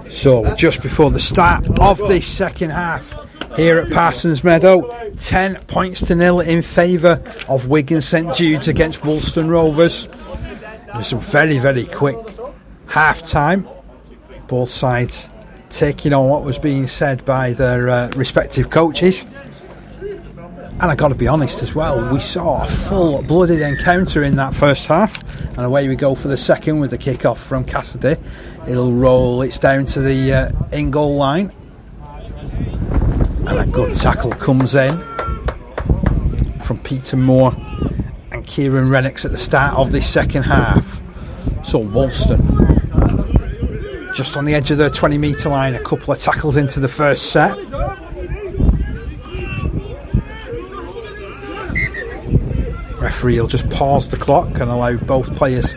So just before the start of this second half here at Parsons Meadow, 10 points to nil in favour of Wigan St Jude's against Woolston Rovers. It was a very, very quick half time. Both sides taking on what was being said by their respective coaches. And I got to be honest as well, we saw a full-blooded encounter in that first half, and away we go for the second with the kick-off from Cassidy. It'll roll, it's down to the in-goal line, and a good tackle comes in from Peter Moore and Kieran Rennicks at the start of this second half. So Woolston just on the edge of the 20-metre line, a couple of tackles into the first set. Referee will just pause the clock and allow both players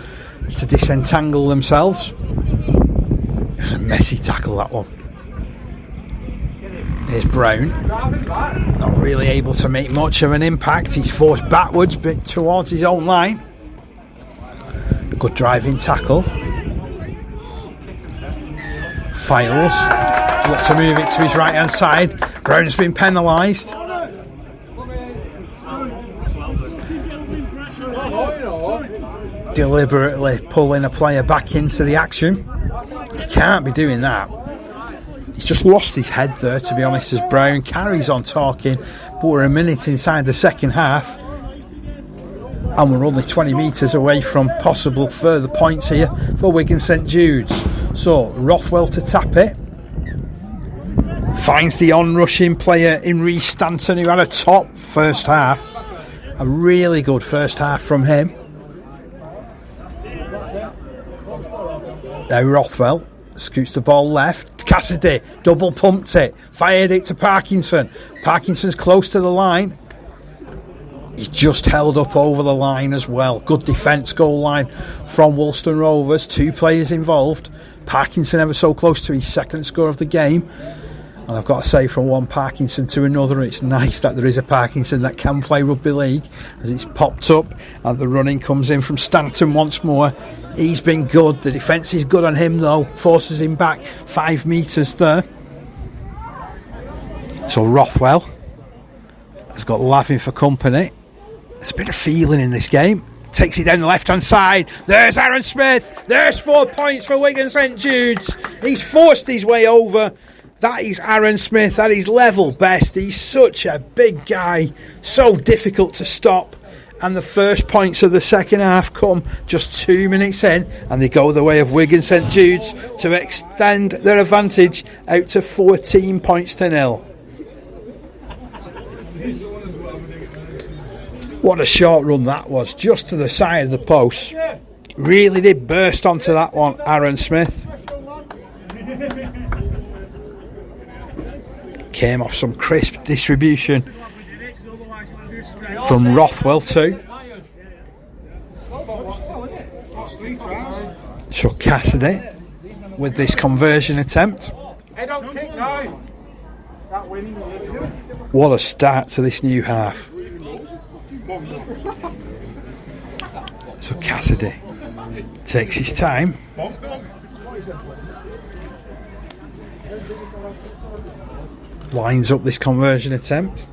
to disentangle themselves. It was a messy tackle, that one. Here's Brown, not really able to make much of an impact. He's forced backwards but towards his own line. Good driving tackle. Files look to move it to his right hand side. Brown's been penalised. Deliberately pulling a player back into the action. He can't be doing that. He's just lost his head there, to be honest, as Brown carries on talking. But we're a minute inside the second half and we're only 20 metres away from possible further points here for Wigan St Jude's. So Rothwell to tap it, finds the on-rushing player in Rhys Stanton, who had a top first half. A really good first half from him. Now Rothwell scoots the ball left. Cassidy double pumped it, fired it to Parkinson. Parkinson's close to the line. He's just held up over the line as well. Good defence goal line from Woolston Rovers. 2 players involved. Parkinson ever so close to his second score of the game. And I've got to say, from one Parkinson to another, it's nice that there is a Parkinson that can play rugby league, as it's popped up and the running comes in from Stanton once more. He's been good. The defence is good on him though, forces him back 5 metres there. So Rothwell has got Lavin for company. There's a bit of feeling in this game. Takes it down the left hand side. There's Aaron Smith. There's 4 points for Wigan St Jude's. He's forced his way over. That is Aaron Smith. That is level best. He's such a big guy, so difficult to stop. And the first points of the second half come just 2 minutes in, and they go the way of Wigan St Jude's to extend their advantage out to 14 points to nil. What a short run that was, just to the side of the post. Really did burst onto that one, Aaron Smith. Came off some crisp distribution from Rothwell too. So Cassidy with this conversion attempt. What a start to this new half. So Cassidy takes his time. Lines up this conversion attempt.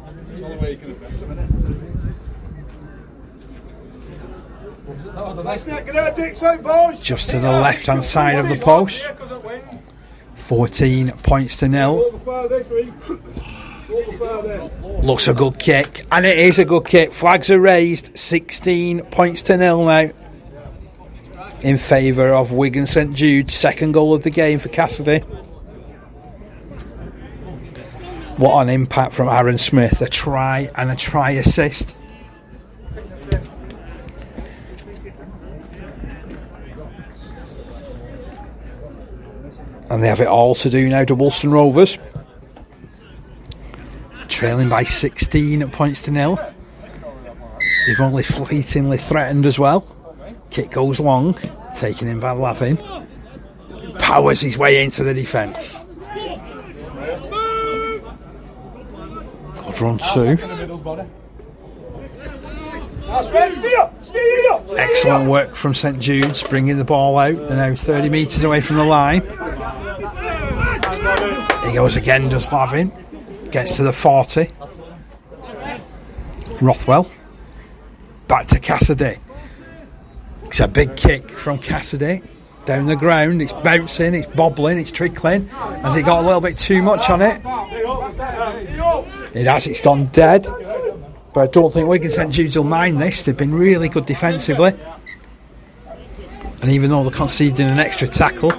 Just to the left hand side of the post. 14 points to nil. Looks a good kick, and it is a good kick. Flags are raised. 16 points to nil now in favour of Wigan St Jude. Second goal of the game for Cassidy. What an impact from Aaron Smith. A try and a try assist. And they have it all to do now to Woolston Rovers. Trailing by 16 points to nil. They've only fleetingly threatened as well. Kick goes long, taken in by Lavin. Powers his way into the defence. Good run too. Excellent work from St Jude's, bringing the ball out. They're now 30 metres away from the line. He goes again, does Lavin. Gets to the 40. Rothwell. Back to Cassidy. It's a big kick from Cassidy. Down the ground, it's bouncing, it's bobbling, it's trickling. Has it got a little bit too much on it? It has, it's gone dead. But I don't think Wigan St Jude's will mind this. They've been really good defensively. And even though they're conceding an extra tackle,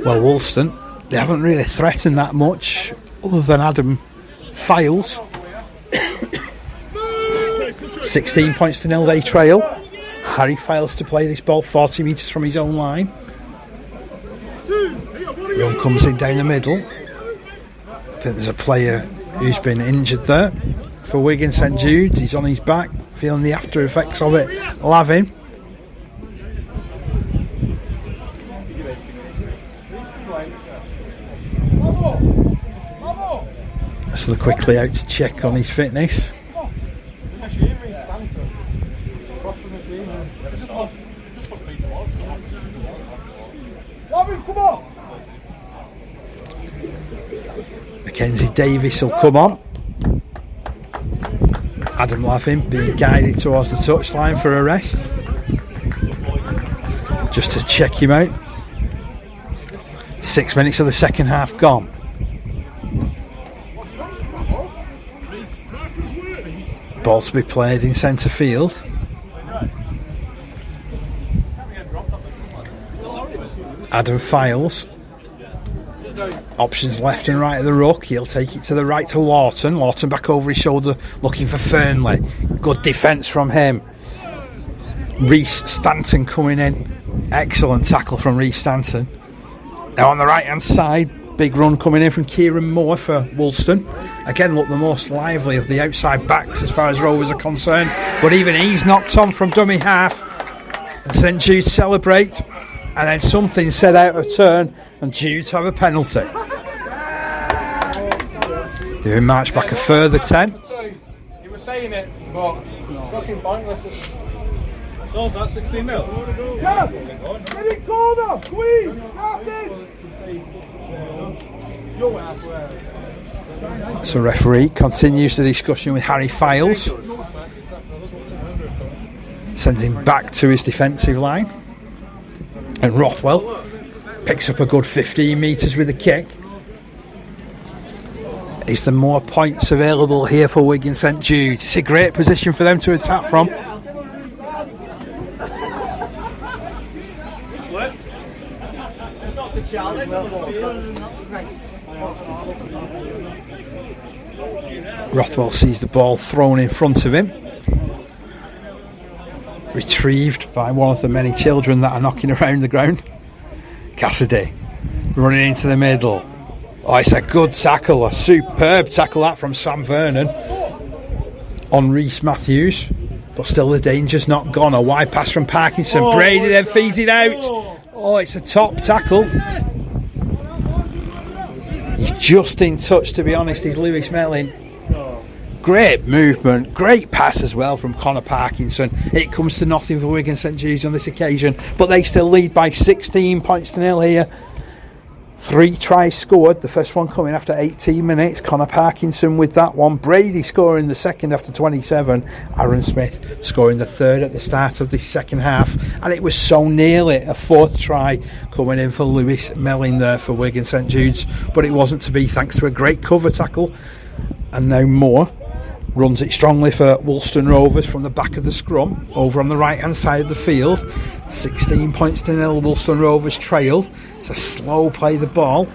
well, Woolston, they haven't really threatened that much other than Adam Files. 16 points to 0, they trail. Harry Files to play this ball 40 metres from his own line. Young comes in down the middle. I think there's a player who's been injured there for Wigan St Jude's. He's on his back, feeling the after effects of it. Lavin. So they're quickly out to check on his fitness. Mackenzie Davis will come on. Adam Lavin being guided towards the touchline for a rest, just to check him out. 6 minutes of the second half gone. Ball to be played in centre field. Adam Files. Options left and right of the ruck. He'll take it to the right to Lawton. Lawton back over his shoulder looking for Fernley. Good defence from him. Reece Stanton coming in. Excellent tackle from Reece Stanton. Now on the right hand side, big run coming in from Kieran Moore for Woolston. Again, look the most lively of the outside backs as far as Rovers are concerned. But even he's knocked on from dummy half. And St Jude celebrate. And then something said out of turn, and Jude have a penalty. They've marched back a further 10. He was saying it, but it's fucking pointless. So is that 16 mil? Yes! Get it corner! Squeeze! That's it! So referee continues the discussion with Harry Files. Sends him back to his defensive line. And Rothwell picks up a good 15 metres with a kick. Is there more points available here for Wigan St Jude? It's a great position for them to attack from. Rothwell sees the ball thrown in front of him. Retrieved by one of the many children that are knocking around the ground. Cassidy running into the middle. Oh, it's a good tackle, a superb tackle that from Sam Vernon on Rhys Matthews, but still the danger's not gone. A wide pass from Parkinson. Brady then feeds it out. Oh, it's a top tackle. He's just in touch, to be honest, is Lewis Mellin. Great movement, great pass as well from Connor Parkinson. It comes to nothing for Wigan St Jude's on this occasion, but they still lead by 16 points to 0 here. 3 tries scored, the first one coming after 18 minutes. Connor Parkinson with that one. Brady scoring the second after 27. Aaron Smith scoring the third at the start of the second half. And it was so nearly a 4th try coming in for Lewis Mellin there for Wigan St Jude's, but it wasn't to be thanks to a great cover tackle. And now Moore runs it strongly for Woolston Rovers from the back of the scrum over on the right hand side of the field. 16 points to 0. Woolston Rovers trailed. It's a slow play the ball.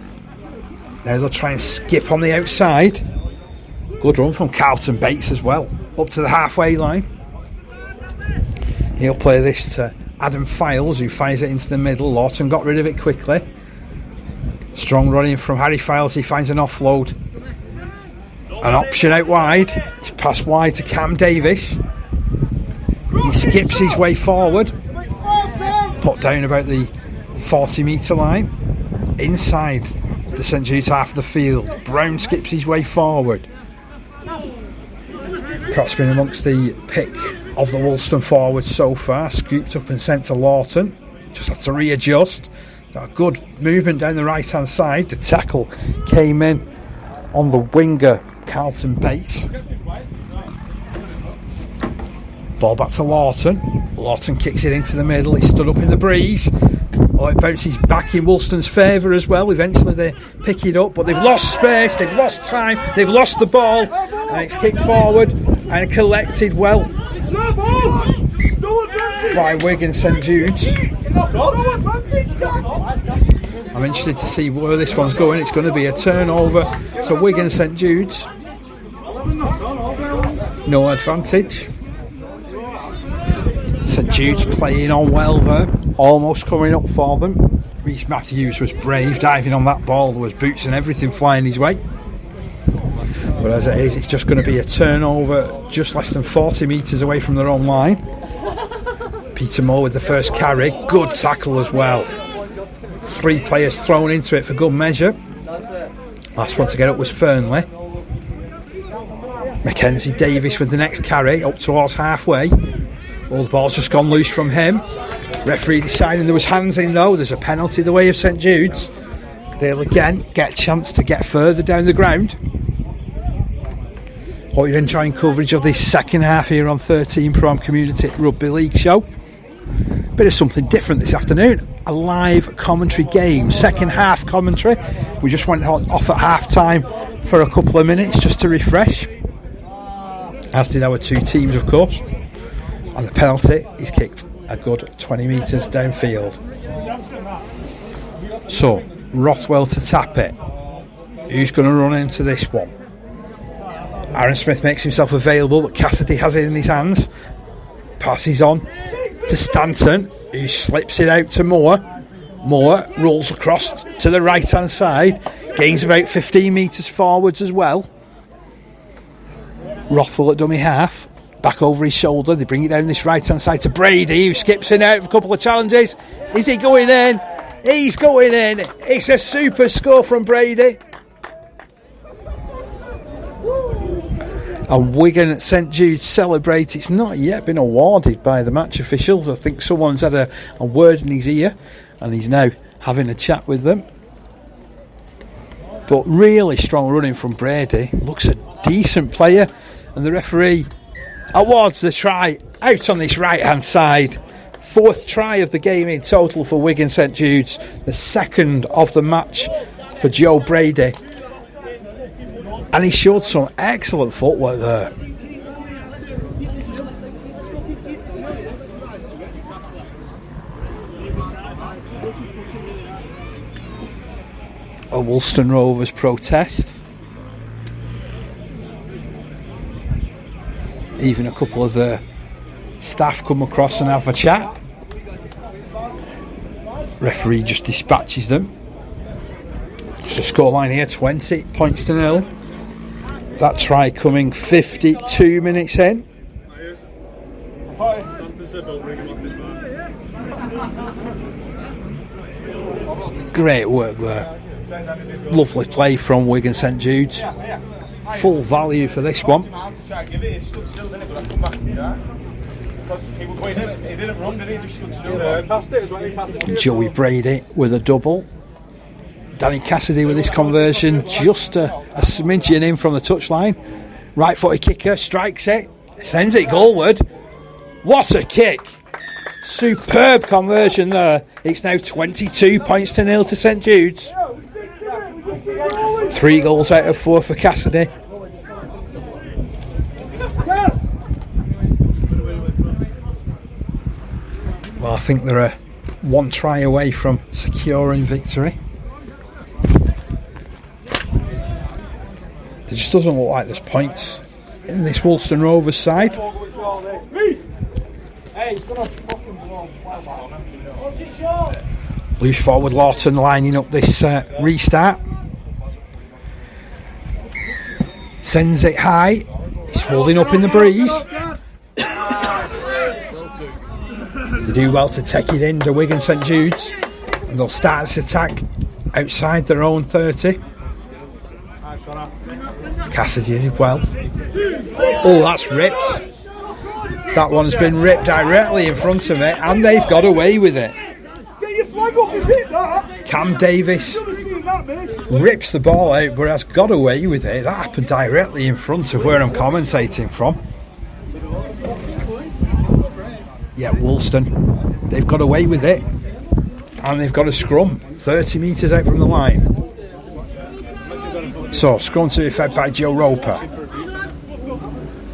Now they'll try and skip on the outside. Good run from Carlton Bates as well, up to the halfway line. He'll play this to Adam Files, who fires it into the middle. Lawton got rid of it quickly. Strong running from Harry Files. He finds an offload. An option out wide. It's passed wide to Cam Davis. He skips his way forward. Put down about the 40 metre line. Inside the St Jude's half of the field. Brown skips his way forward. Perhaps been amongst the pick of the Woolston forwards so far. Scooped up and sent to Lawton. Just had to readjust. Got a good movement down the right hand side. The tackle came in on the winger, Carlton Bates. Ball back to Lawton. Lawton kicks it into the middle. It stood up in the breeze. Oh, it bounces back in Woolston's favour as well. Eventually they pick it up, but they've lost space, they've lost time, they've lost the ball, and it's kicked forward and collected well by Wigan St Judes. I'm interested to see where this one's going. It's going to be a turnover to Wigan St Judes. No advantage. St Jude's playing on well there, almost coming up for them. Rhys Matthews was brave, diving on that ball. There was boots and everything flying his way. But as it is, it's just going to be a turnover just less than 40 metres away from their own line. Peter Moore with the first carry. Good tackle as well. 3 players thrown into it for good measure. Last one to get up was Fernley. Mackenzie Davis with the next carry up towards halfway. Well, the ball's just gone loose from him. Referee deciding there was hands in though. There's a penalty the way of St Jude's. They'll again get a chance to get further down the ground. Hope you're enjoying coverage of this second half here on 13 Pro Community Rugby League show. Bit of something different this afternoon. A live commentary game, second half commentary. We just went off at half time for a couple of minutes just to refresh, as did our 2 teams of course. And the penalty is kicked a good 20 metres downfield. So Rothwell to tap it. Who's going to run into this one? Aaron Smith makes himself available, but Cassidy has it in his hands. Passes on to Stanton, who slips it out to Moore. Moore rolls across to the right hand side, gains about 15 metres forwards as well. Rothwell at dummy half, back over his shoulder. They bring it down this right hand side to Brady, who skips in out for a couple of challenges. Is he going in? He's going in. It's a super score from Brady. And Wigan St Jude celebrate. It's not yet been awarded by the match officials. I think someone's had a word in his ear and he's now having a chat with them. But really strong running from Brady. Looks a decent player, and the referee awards the try out on this right hand side. 4th try of the game in total for Wigan St Jude's, the 2nd of the match for Joe Brady. And he showed some excellent footwork there. A Woolston Rovers protest. Even a couple of the staff come across and have a chat. Referee just dispatches them. So scoreline here, 20 points to 0. That try coming 52 minutes in. Great work there. Lovely play from Wigan St Jude's. Full value for this one. Joey Brady with a double. Danny Cassidy with this conversion, just a smidgen in from the touchline. Right footed kicker, strikes it, sends it goalward. What a kick! Superb conversion there. It's now 22 points to 0 to St Jude's. 3 goals out of 4 for Cassidy. Well, I think they're 1 try away from securing victory. There just doesn't look like there's points in this Woolston Rovers side. Loose forward Lawton lining up this restart. Sends it high. He's holding up in the breeze. They do well to take it in to Wigan St Jude's, and they'll start this attack outside their own 30. Cassidy did well. Oh, that's ripped. That one's been ripped directly in front of it, and they've got away with it. Get your flag up and hit that. Cam Davis rips the ball out, but has got away with it. That happened directly in front of where I'm commentating from. Yeah, Woolston. They've got away with it, and they've got a scrum 30 metres out from the line. So, scrum to be fed by Joe Roper.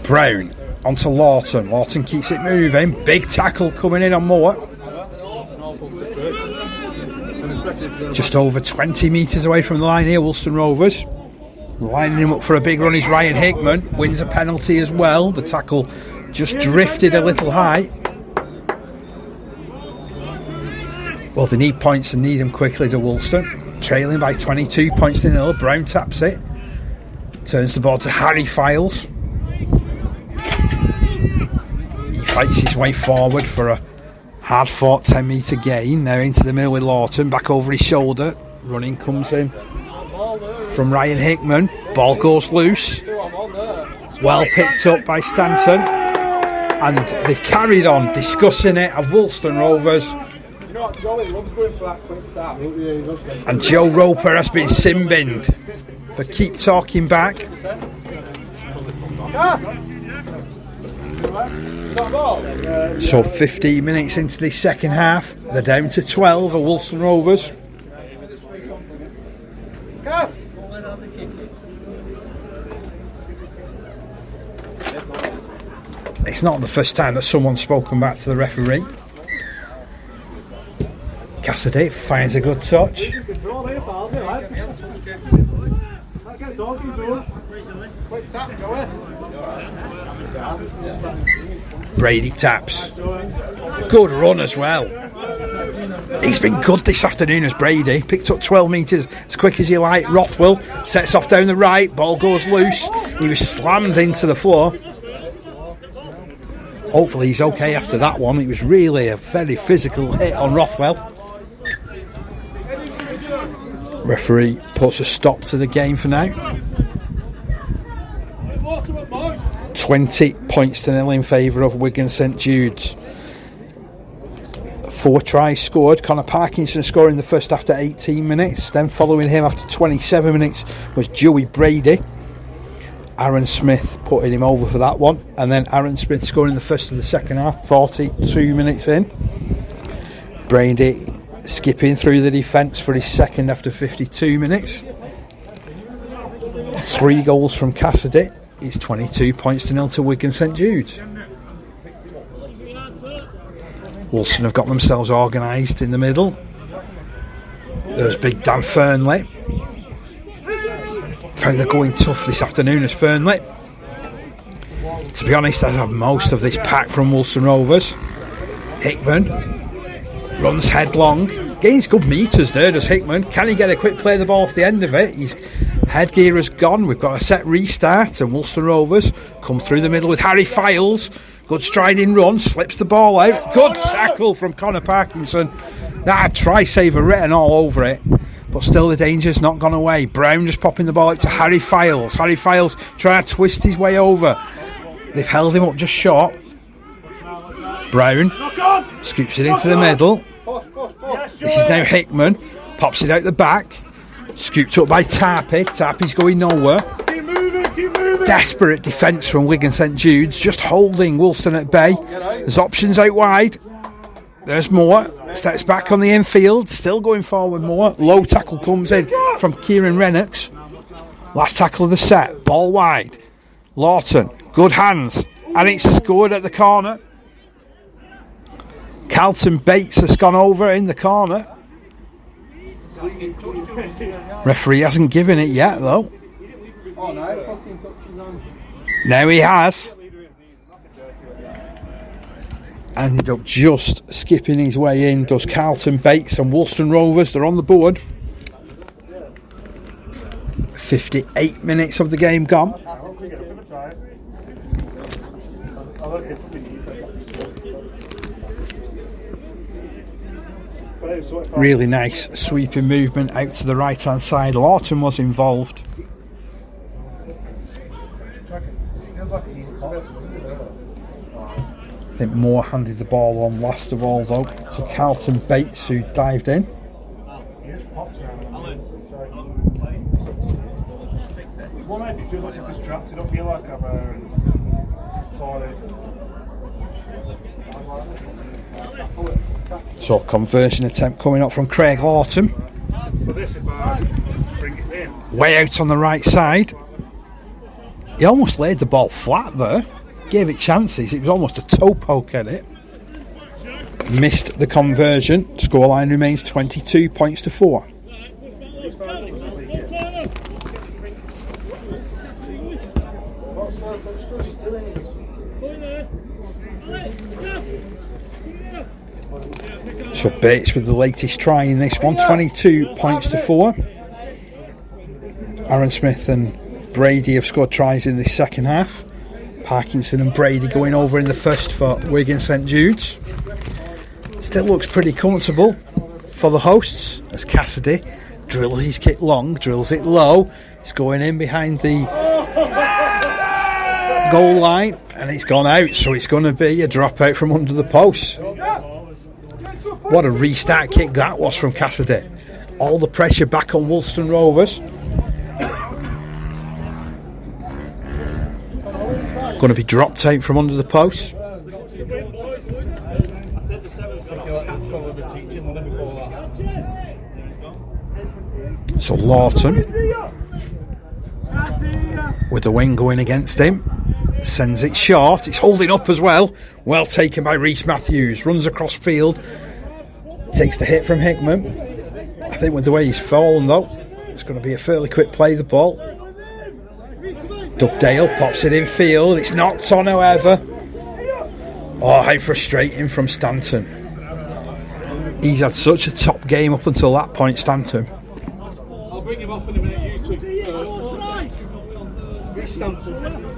Brown onto Lawton. Lawton keeps it moving. Big tackle coming in on Moore. Just over 20 metres away from the line here, Woolston Rovers. Lining him up for a big run is Ryan Hickman. Wins a penalty as well. The tackle just drifted a little high. Well, they need points and need them quickly to Woolston. Trailing by 22 points to 0. Brown taps it. Turns the ball to Harry Files. He fights his way forward for a hard-fought 10-metre gain. Now into the middle with Lawton. Back over his shoulder. Running comes in from Ryan Hickman. Ball goes loose. Well picked up by Stanton. And they've carried on discussing it of Woolston Rovers. You know what, Jolly loves going for that quick tap. And Joe Roper has been sin-binned for keep talking back. So 15 minutes into this second half, they're down to 12 of Woolston Rovers. It's not the first time that someone's spoken back to the referee. Cassidy finds a good touch. Brady taps. Good run as well. He's been good this afternoon as Brady. Picked up 12 metres as quick as you like. Rothwell sets off down the right. Ball goes loose. He was slammed into the floor. Hopefully he's okay after that one. It was really a very physical hit on Rothwell. Referee puts a stop to the game for now. 20 points to 0 in favour of Wigan St Judes. 4 tries scored. Connor Parkinson scoring the first after 18 minutes. Then following him after 27 minutes was Joey Brady. Aaron Smith putting him over for that one. And then Aaron Smith scoring the first of the second half, 42 minutes in. Brady skipping through the defence for his second after 52 minutes. 3 goals from Cassidy. It's 22 points to 0 to Wigan St Jude. Woolston have got themselves organised in the middle. There's big Dan Fernley. Found they're going tough this afternoon as Fernley. To be honest, as have most of this pack from Woolston Rovers. Hickman runs headlong. Gains good metres there, does Hickman. Can he get a quick play of the ball off the end of it? His headgear has gone. We've got a set restart, and Woolston Rovers come through the middle with Harry Files. Good striding run, slips the ball out. Good tackle from Connor Parkinson. That had try saver written all over it, but still the danger's not gone away. Brown just popping the ball out to Harry Files. Harry Files trying to twist his way over. They've held him up just short. Brown scoops it into the middle. This is now Hickman. Pops it out the back. Scooped up by Tarpey. Tarpey's going nowhere. Keep moving. Desperate defence from Wigan St Jude's. Just holding Woolston at bay. There's options out wide. There's Moore. Steps back on the infield. Still going forward Moore. Low tackle comes in from Kieran Rennox. Last tackle of the set. Ball wide. Lawton. Good hands. And it's scored at the corner. Carlton Bates has gone over in the corner. Referee hasn't given it yet though. Now he has. Ended up just skipping his way in does Carlton Bates, and Woolston Rovers, they're on the board. 58 minutes of the game gone. Really nice sweeping movement out to the right hand side. Lawton was involved. think Moore handed the ball on last of all, though, to Carlton Bates, who dived in. One if it feels like it's trapped, I don't feel like I've torn it. So, conversion attempt coming up from Craig Lawton. But this, if I bring it in. Way out on the right side. He almost laid the ball flat there. Gave it chances. It was almost a toe poke at it. Missed the conversion. Scoreline remains 22 points to 4. So Bates with the latest try in this one, 22 points to 4. Aaron Smith and Brady have scored tries in this second half. Parkinson and Brady going over in the first for Wigan St Judes. Still looks pretty comfortable for the hosts as Cassidy drills his kick long, drills it low. It's going in behind the goal line and it's gone out, so it's going to be a dropout from under the post. What a restart kick that was from Cassidy. All the pressure back on Woolston Rovers. Going to be dropped out from under the post. So Lawton with the wing going against him. Sends it short. It's holding up as well. Well taken by Rhys Matthews. Runs across field. Takes the hit from Hickman. I think with the way he's fallen though, it's going to be a fairly quick play the ball. Dugdale pops it in field. It's knocked on however. Oh, how frustrating from Stanton. He's had such a top game up until that point, Stanton. I'll bring him off in a minute, you two. Stanton.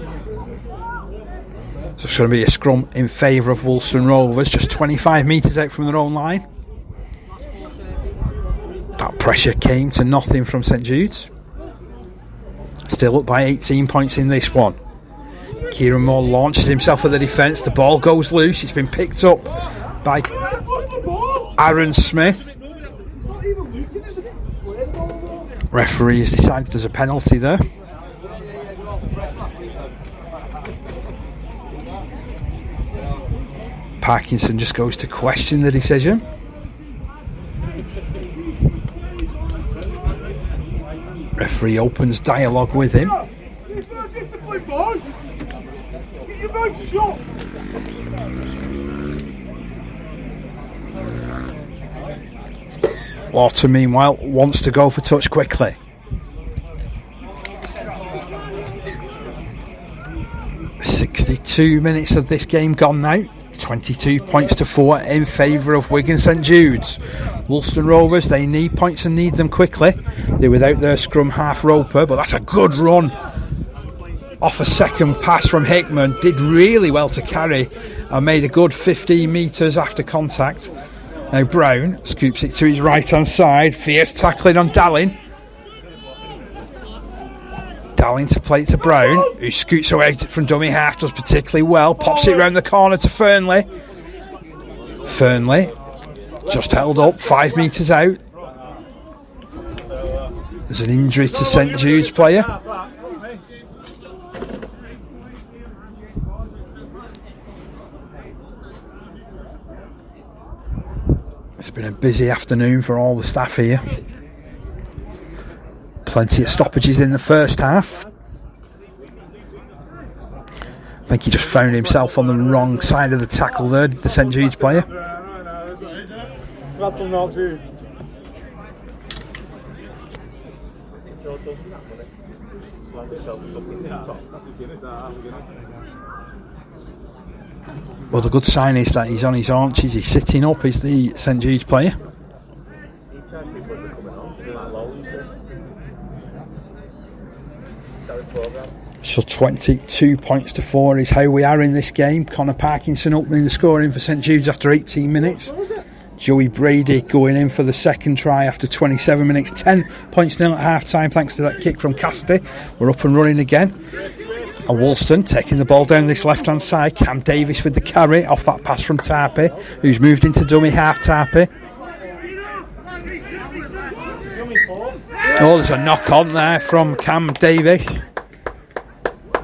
So it's going to be a scrum in favour of Woolston Rovers, just 25 metres out from their own line. That pressure came to nothing from St Jude's. Still up by 18 points in this one. Kieran Moore launches himself at the defence. The ball goes loose. It's been picked up by Aaron Smith. Referee has decided there's a penalty there. Parkinson just goes to question the decision. Referee opens dialogue with him. Lawton, meanwhile, wants to go for touch quickly. 62 minutes of this game gone now. 22 points to 4 in favour of Wigan St Jude's. Woolston Rovers, they need points and need them quickly. They're without their scrum half roper, but that's a good run off a second pass from Hickman. Did really well to carry and made a good 15 metres after contact. Now Brown scoops it to his right hand side. Fierce tackling on Dallin. Dallin to play it to Brown, who scoots away from dummy half, does particularly well. Pops it round the corner to Fernley. Fernley just held up 5 metres out. There's an injury to St Jude's player. It's been a busy afternoon for all the staff here. Plenty of stoppages in the first half. I think he just found himself on the wrong side of the tackle there, the St Jude's player. Well, the good sign is that he's on his haunches. He's sitting up, is the St Jude's player. So 22 points to 4 is how we are in this game. Connor Parkinson opening the scoring for St Jude's after 18 minutes. Joey Brady going in for the second try after 27 minutes. 10 points nil at half time thanks to that kick from Cassidy. We're up and running again. And Woolston taking the ball down this left hand side. Cam Davis with the carry off that pass from Tarpey, who's moved into dummy half. Tarpey. Oh, there's a knock on there from Cam Davis.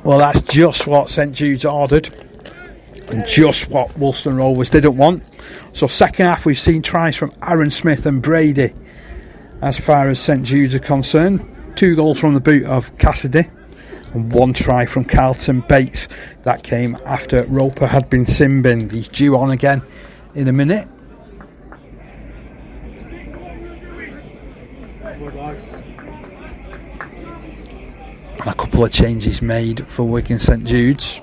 Well, that's just what St Jude's ordered, and just what Woolston Rovers didn't want. So second half we've seen tries from Aaron Smith and Brady as far as St Jude's are concerned. 2 goals from the boot of Cassidy and 1 try from Carlton Bates. That came after Roper had been sin-binned. He's due on again in a minute. And a couple of changes made for Wigan St Jude's.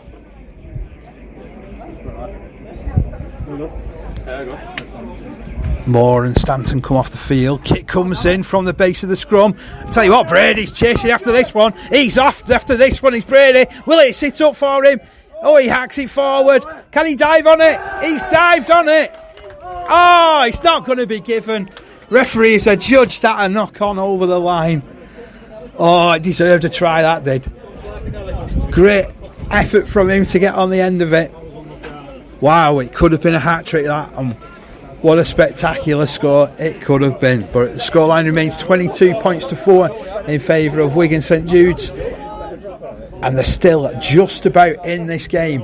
Moore and Stanton come off the field. Kick comes in from the base of the scrum. I tell you what, Brady's chasing after this one. He's off after this one. He's Brady. Will it sit up for him? Oh, he hacks it forward. Can he dive on it? He's dived on it. Oh, it's not going to be given. Referees have judged that a knock on over the line. Oh, it deserved a try, that did. Great effort from him to get on the end of it. Wow, it could have been a hat-trick, that. And what a spectacular score it could have been. But the scoreline remains 22 points to 4 in favour of Wigan St Jude's. And they're still just about in this game,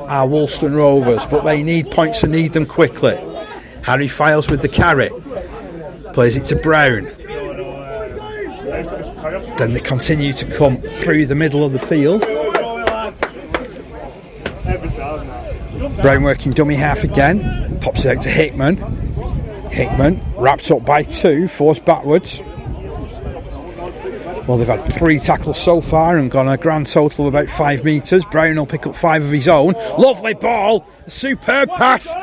are Woolston Rovers. But they need points and need them quickly. Harry Files with the carry. Plays it to Brown. Then they continue to come through the middle of the field. Brown working dummy half again. Pops it out to Hickman. Hickman wrapped up by 2, forced backwards. Well, they've had 3 tackles so far and gone a grand total of about 5 metres. Brown will pick up 5 of his own. Lovely ball. Superb pass.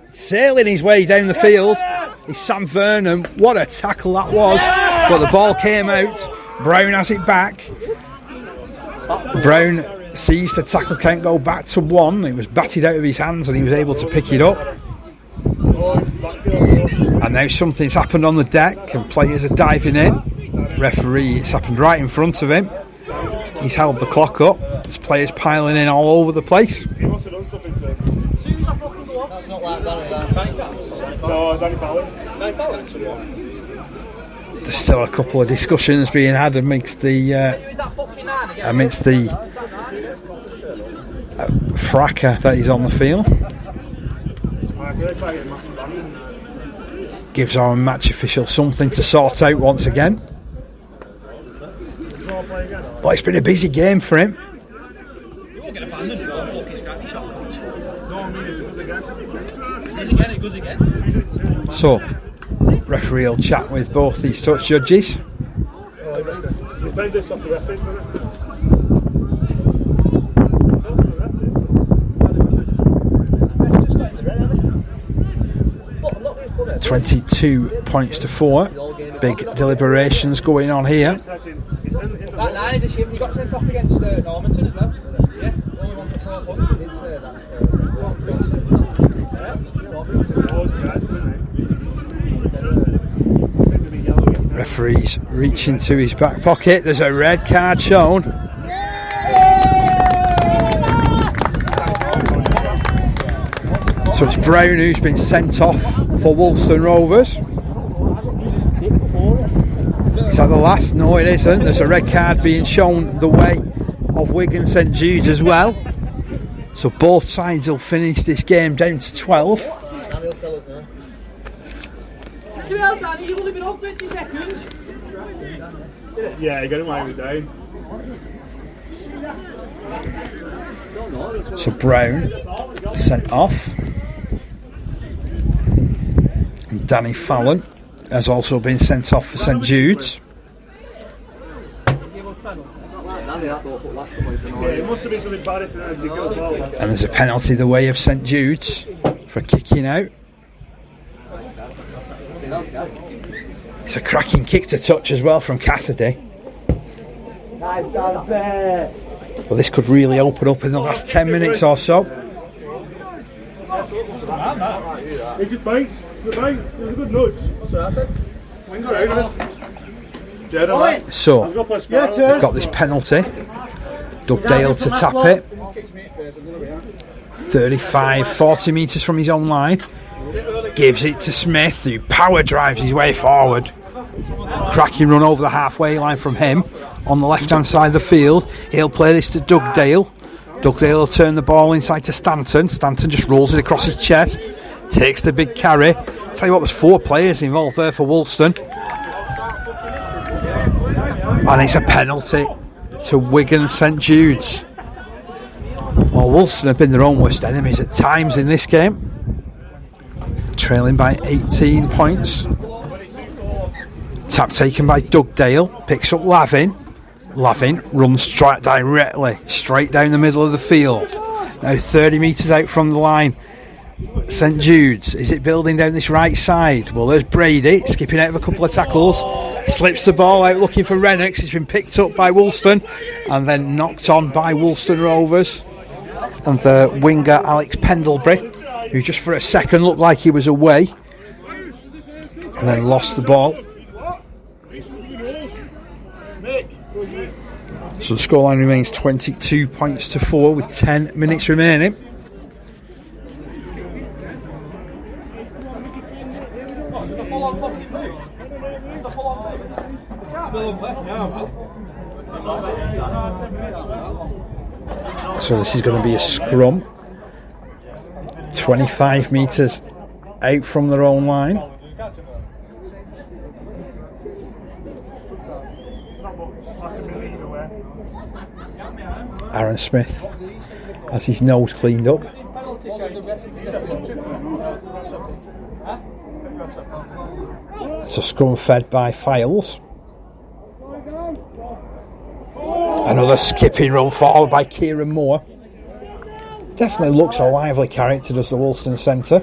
Sailing his way down the field is Sam Vernon. What a tackle that was. But the ball came out. Brown has it back. Brown sees the tackle can't go back to 1. It was batted out of his hands and he was able to pick it up. And now something's happened on the deck and players are diving in. Referee, it's happened right in front of him. He's held the clock up. There's players piling in all over the place. He must have done something to him. That's not like Danny. No, Danny Fallon. Danny Fallon? There's still a couple of discussions being had amidst the fracas that is on the field. Gives our match official something to sort out once again. But it's been a busy game for him. So, referee will chat with both these touch judges. Depends off the referees, doesn't it? 22 points to 4. Big deliberations going on here. That 9 is a shame. He got sent off against Normanton as well. Yeah, only one for 4 points. Referee's reaching to his back pocket. There's a red card shown. So it's Brown who's been sent off for Woolston Rovers. Is that the last? No, it isn't. There's a red card being shown the way of Wigan St Jude's as well. So both sides will finish this game down to 12. You've only been on 20 seconds. Yeah, you got him while he was down. So Brown sent off. And Danny Fallon has also been sent off for St Jude's. And there's a penalty the way of St Jude's for kicking out. It's a cracking kick to touch as well from Cassidy. Well, this could really open up in the last 10 minutes or so. He just bites. The bites. It was a good nudge. That's what I said. When got out of it. So they've got this penalty Dugdale to tap it. 40 metres from his own line. Gives it to Smith, who power drives his way forward. Cracking run over the halfway line from him on the left hand side of the field. He'll play this to Dugdale. Dugdale will turn the ball inside to Stanton. Stanton just rolls it across his chest, takes the big carry. Tell you what, there's 4 players involved there for Woolston, and it's a penalty to Wigan St Judes. Well, Woolston have been their own worst enemies at times in this game, trailing by 18 points. Tap taken by Dugdale, picks up Lavin. Lavin runs directly straight down the middle of the field. Now 30 metres out from the line. St Jude's, is it building down this right side? Well, there's Brady skipping out of a couple of tackles, slips the ball out looking for Rennox. It's been picked up by Woolston and then knocked on by Woolston Rovers and the winger Alex Pendlebury, who just for a second looked like he was away and then lost the ball. So the scoreline remains 22 points to 4 with 10 minutes remaining. So this is going to be a scrum. 25 metres out from their own line. Aaron Smith has his nose cleaned up. It's a scrum fed by Files. Another skipping run followed by Kieran Moore. Definitely looks a lively character, does the Woolston centre.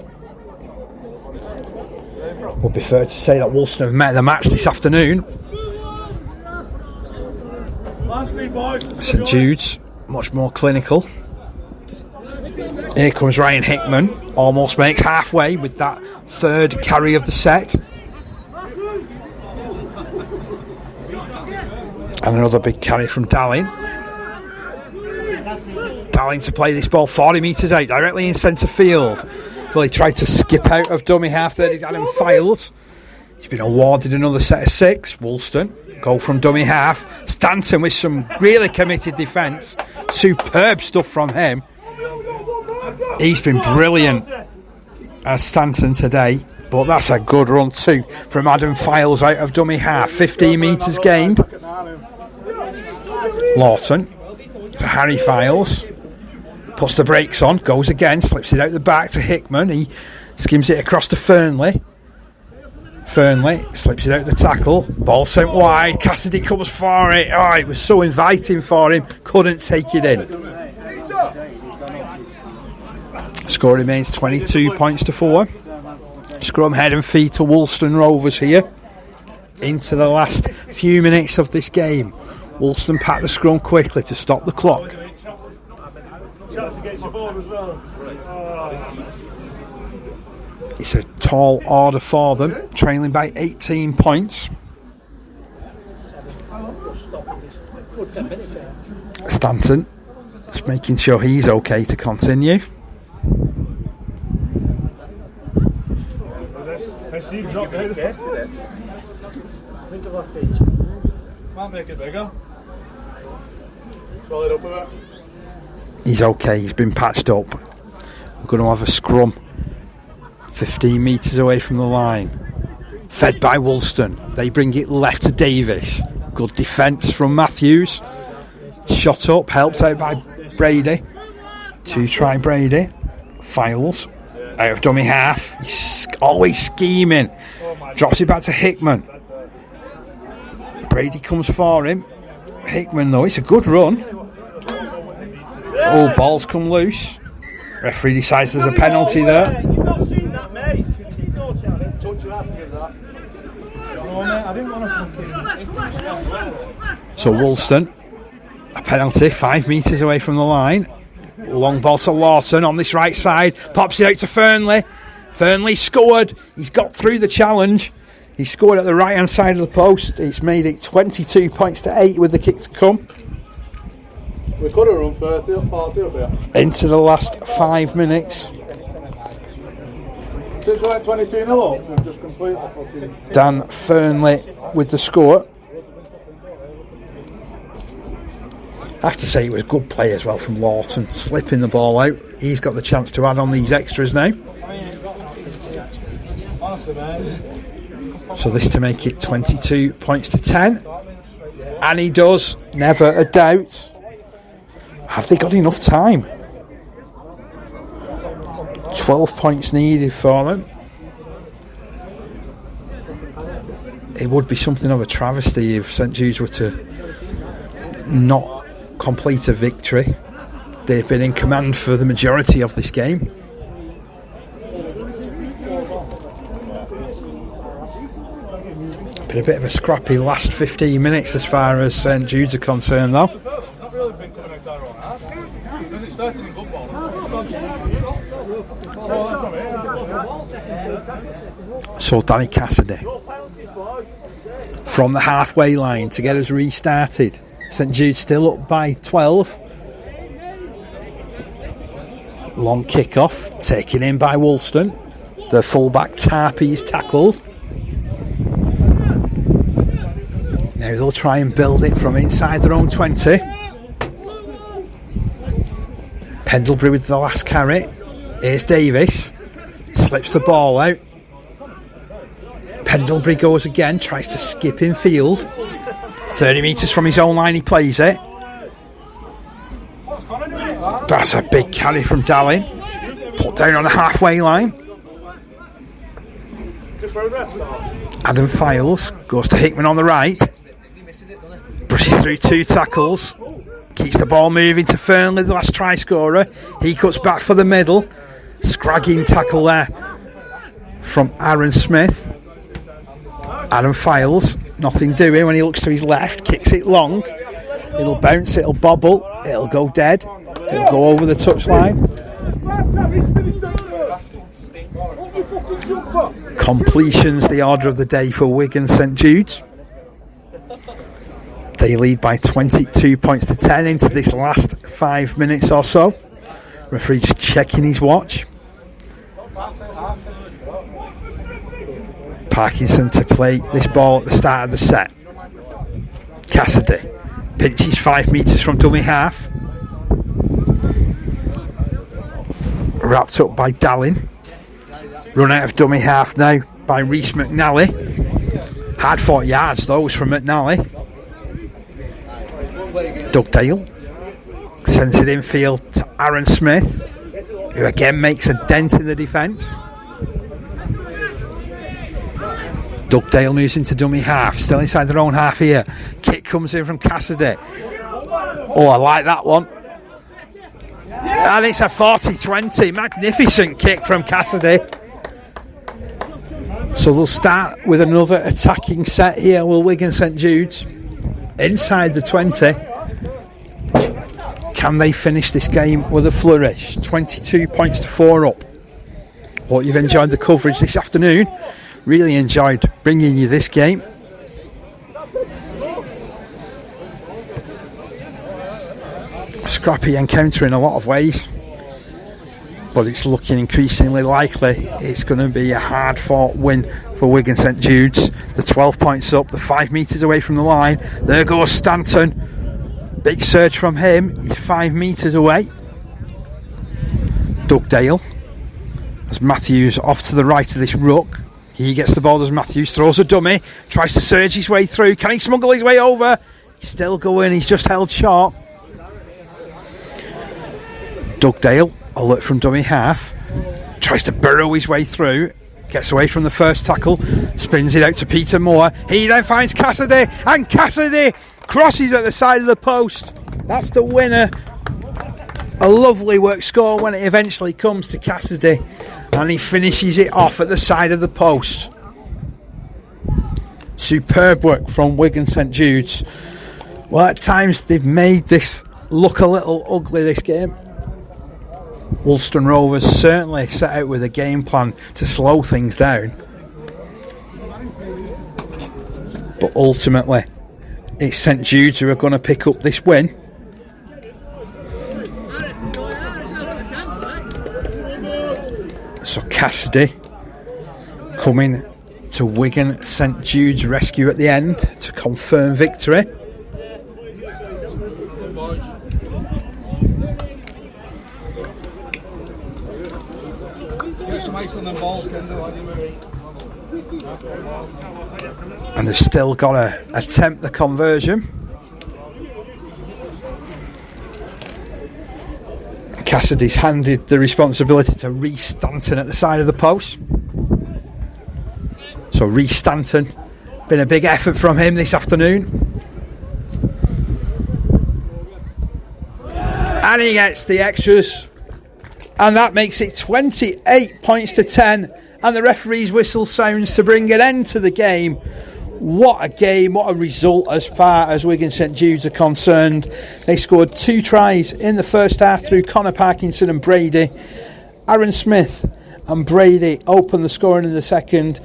Would be fair to say that Woolston have met the match this afternoon. St Jude's much more clinical. Here comes Ryan Hickman, almost makes halfway with that third carry of the set. And another big carry from Dallin. Dallin to play this ball 40 metres out, directly in centre field. Well, he tried to skip out of dummy half there, Adam Files. He's been awarded another set of 6. Woolston go from dummy half. Stanton with some really committed defence. Superb stuff from him. He's been brilliant as Stanton today. But that's a good run too from Adam Files out of dummy half. 15 metres gained. Lawton to Harry Files. Puts the brakes on. Goes again. Slips it out the back to Hickman. He skims it across to Fernley. Fernley slips it out the tackle. Ball sent wide. Cassidy comes for it. Oh, it was so inviting for him. Couldn't take it in. Score remains 22 points to 4. Scrum head and feet to Woolston Rovers here. Into the last few minutes of this game. Woolston pack the scrum quickly to stop the clock. It's a tall order for them, trailing by 18 points. Stanton just making sure he's okay to continue. Might make it bigger. Swallow it up with it. He's okay, he's been patched up. We're going to have a scrum 15 metres away from the line. Fed by Woolston. They bring it left to Davis. Good defence from Matthews. Shot up, helped out by Brady. 2-try Brady. Files out of dummy half. He's always scheming. Drops it back to Hickman. Brady comes for him. Hickman though, it's a good run. Oh, balls come loose. Referee decides there's a penalty there. You've not seen that, mate. No chance. Touch you have to give that. No, mate, I didn't want to So Woolston, a penalty, 5 metres away from the line. Long ball to Lawton on this right side. Pops it out to Fernley. Fernley scored. He's got through the challenge. He scored at the right hand side of the post. It's made it 22 points to 8 with the kick to come. We could have run 30 up, 40 up here. Into the last 5 minutes. Since we went 22-0 up, we've just completely fucking... Dan Fernley with the score. I have to say it was good play as well from Lawton, slipping the ball out. He's got the chance to add on these extras now. So this to make it 22 points to 10. And he does, never a doubt. Have they got enough time? 12 points needed for them. It would be something of a travesty if St Jude's were to not complete a victory. They've been in command for the majority of this game. Been a bit of a scrappy last 15 minutes as far as St Jude's are concerned though. Not really been coming out our own half. Because it started in good ball. So Danny Cassidy from the halfway line to get us restarted. St Jude still up by 12. Long kick-off taken in by Woolston. The fullback Tarpey's tackled. Now they'll try and build it from inside their own 20. Pendlebury with the last carry. Here's Davis. Slips the ball out. Pendlebury goes again, tries to skip in field. 30 metres from his own line, he plays it. That's a big carry from Dallin. Put down on the halfway line. Adam Files goes to Hickman on the right. Brushes through 2 tackles. Keeps the ball moving to Fernley, the last try scorer. He cuts back for the middle. Scragging tackle there from Aaron Smith. Adam Files, nothing doing when he looks to his left, kicks it long. It'll bounce, it'll bobble, it'll go dead, it'll go over the touchline. Completions the order of the day for Wigan St Jude's. They lead by 22 points to 10 into this last 5 minutes or so. Referee just checking his watch. Parkinson to play this ball at the start of the set. Cassidy pinches 5 metres from dummy half. Wrapped up by Dallin. Run out of dummy half now by Rhys McNally. Hard fought yards those from McNally. Dugdale sends it infield to Aaron Smith, who again makes a dent in the defence. Dugdale moves into dummy half, still inside their own half here. Kick comes in from Cassidy. Oh, I like that one. And it's a 40-20. Magnificent kick from Cassidy. So they'll start with another attacking set here, will Wigan St Jude's. Inside the 20. Can they finish this game with a flourish? 22 points to 4 up. Hope you've enjoyed the coverage this afternoon. Really enjoyed bringing you this game. A scrappy encounter in a lot of ways, but it's looking increasingly likely it's going to be a hard fought win for Wigan St Jude's. The 12 points up, the 5 metres away from the line. There goes Stanton. Big surge from him. He's 5 metres away. Dugdale as Matthews off to the right of this ruck. He gets the ball as Matthews throws a dummy, tries to surge his way through. Can he smuggle his way over? He's still going, he's just held short. Dugdale, alert from dummy half, tries to burrow his way through, gets away from the first tackle, spins it out to Peter Moore. He then finds Cassidy, and Cassidy crosses at the side of the post. That's the winner. A lovely work score when it eventually comes to Cassidy, and he finishes it off at the side of the post. Superb work from Wigan St Jude's. Well, at times they've made this look a little ugly, this game. Woolston Rovers certainly set out with a game plan to slow things down, but ultimately it's St Jude's who are going to pick up this win. Cassidy coming to Wigan St Jude's rescue at the end to confirm victory. Get some ice on them balls, Kendall. And they've still got to attempt the conversion. Cassidy's handed the responsibility to Rhys Stanton at the side of the post. So Rhys Stanton, been a big effort from him this afternoon. And he gets the extras. And that makes it 28 points to 10. And the referee's whistle sounds to bring an end to the game. What a game, what a result as far as Wigan St Jude's are concerned. They scored 2 tries in the first half through Connor Parkinson and Brady. Aaron Smith and Brady opened the scoring in the second.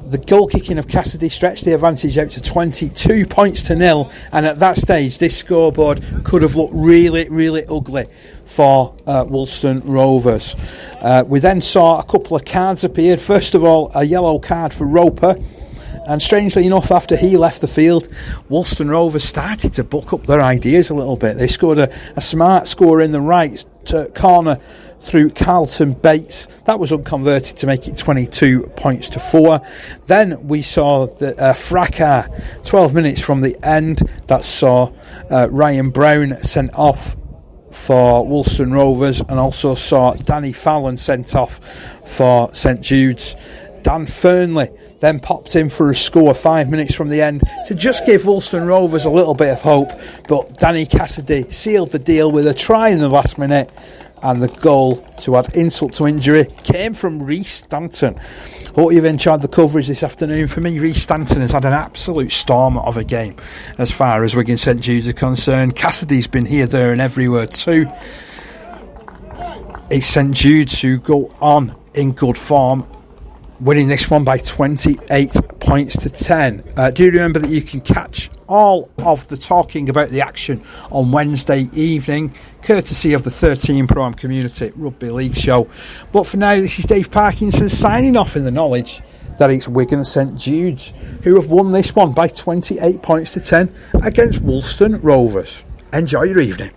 The goal kicking of Cassidy stretched the advantage out to 22 points to 0. And at that stage, this scoreboard could have looked really, really ugly for Woolston Rovers. We then saw a couple of cards appeared. First of all, a yellow card for Roper. And strangely enough, after he left the field, Woolston Rovers started to buck up their ideas a little bit. They scored a smart score in the right corner through Carlton Bates. That was unconverted to make it 22 points to 4. Then we saw the fracas 12 minutes from the end that saw Ryan Brown sent off for Woolston Rovers, and also saw Danny Fallon sent off for St Jude's. Dan Fernley then popped in for a score 5 minutes from the end to just give Woolston Rovers a little bit of hope, but Danny Cassidy sealed the deal with a try in the last minute, and the goal, to add insult to injury, came from Rhys Stanton. Hope you've enjoyed the coverage this afternoon. For me, Rhys Stanton has had an absolute storm of a game as far as Wigan St Jude's are concerned. Cassidy's been here, there and everywhere too. It's St Jude's who go on in good form, winning this one by 28 points to 10. Do remember that you can catch all of the talking about the action on Wednesday evening, courtesy of the 13 Pro Am Community Rugby League show. But for now, this is Dave Parkinson signing off in the knowledge that it's Wigan St Jude's who have won this one by 28 points to 10 against Woolston Rovers. Enjoy your evening.